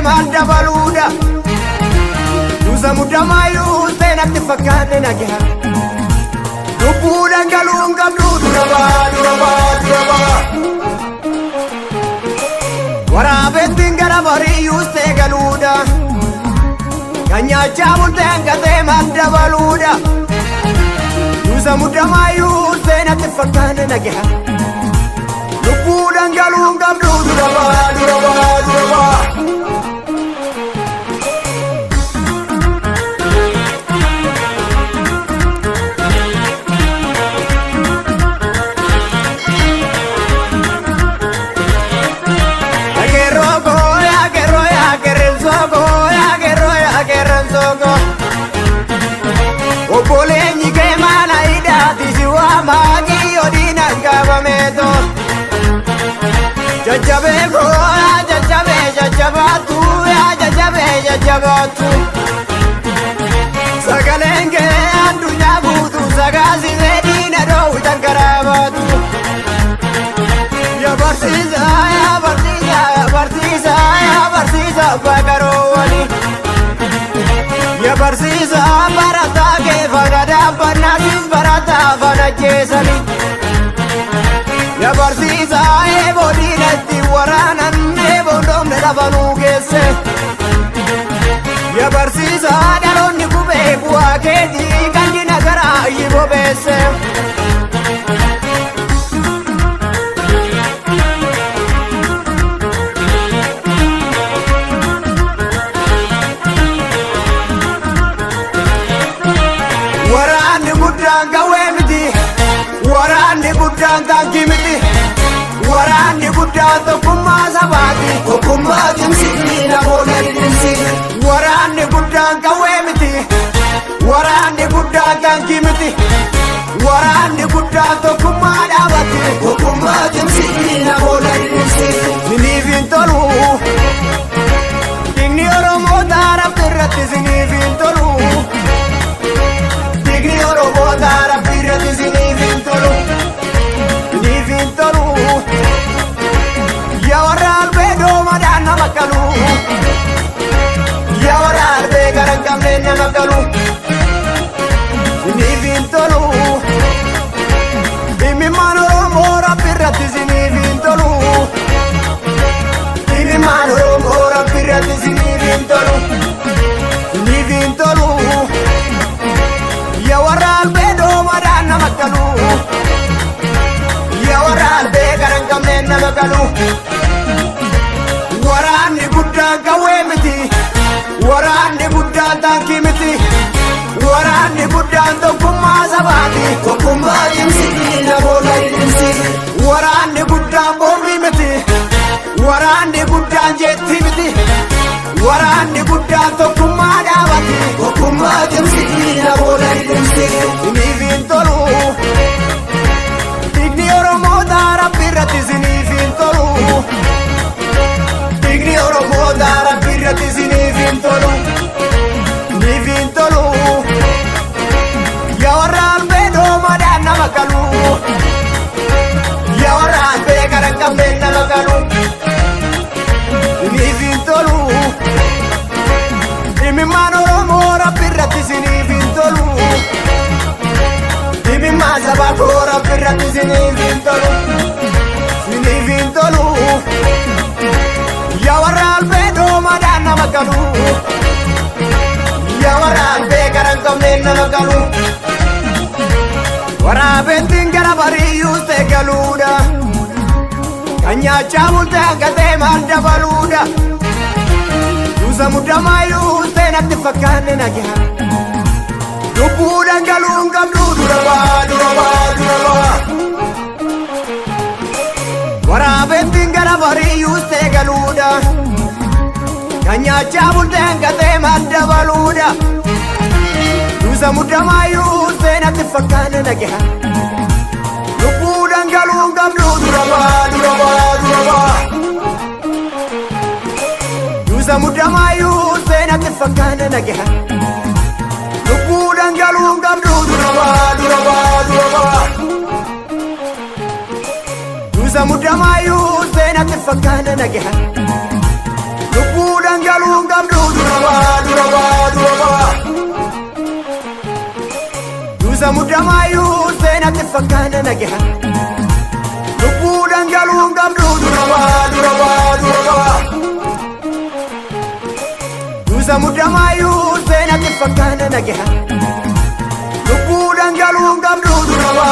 manda baluda Dusa mudamayu Senak tifakan nagiha Nubudan galung gamdu Duraba Warabe tingara bari yuste galuda Kanya cabul tengkate manda baluda Dusa mudamayu Senak tifakan nagiha Nubudan galung gamdu Duraba Obolenyi ke mana ida tisiwa magi odina ngabameto Jajabe goya jajabatu ya jajabatu Sagalenge andunya butu sagazi medina do utangarabatu Ya barsiza bagarowani Ya barsiza barata ke vanada banasis barata vanajesani Ya barsiza bodinati waranan bodom nedavanu gese Ya barsiza daronni kube buaketi kandi nagara yibobese Warani guddan gimiti Warani guddan tokkumma sabati Tokkumma jimsiti na bola dimsi Warani guddan kawemiti Warani guddan gimiti Warani guddan tokkumma dabati Tokkumma jimsiti na bola dimsi Sinifin tolu Digni oromo darab tirratti sinifin tolu Digni oromo darab tirratti sinifin tolu Ya waral bedo madana makalu Ya waral be garang kamne makalu Ni vintolu Imi manoro mora pirati zini vintolu Imi manoro mora pirati zini vintolu Ni vintolu Ya waral bedo madana makalu Ya waral be garang kamne makalu Warani guddan kawemiti Warani guddan tankimiti Warani guddan tokkumma sabati Tokkumma jimsiti na bola dimsi Warani guddan bombimiti Warani guddan jettimiti Warani guddan tokkumma dabati Tokkumma jimsiti na bola dimsi Sinifin tolu Digni oromo darab irratti sinifin tolu Digni oromo darab irratti sinifin tolu Nifin tolu Ya warral bedo madana makalu Ya warral be garang kamne makalu Nifin tolu Imi manoro mora pirratti sinifin tolu Imi mazaba kora pirratti sinifin tolu Sinifin tolu Ya warral bedo madana makalu Ya warral be garang kamne makalu Warabe tingara bari yuste galuda Kanya cabul tengkate manda baluda Dusa mudamayu senak tifakan nagiha Nubudan galung gamdu duraba Warabe tingara bari yuste galuda Kanya cabul tengkate manda baluda Dusa mudamayu senak tifakan nagiha Nubudan galung gamdu duraba Dusa mudamayu senak tifakan nagiha Nubudan galung gamdu duraba Dusa mudamayu senak tifakan nagiha Nubudan dhangaluun qabdu duraba Yuusa muddamaayuu seenatti fakkaana nagaha lubbuu dhangaluun qabdu duraba Yuusa muddamaayuu seenatti fakkaana nagaha lubbuu dhangaluun qabdu duraba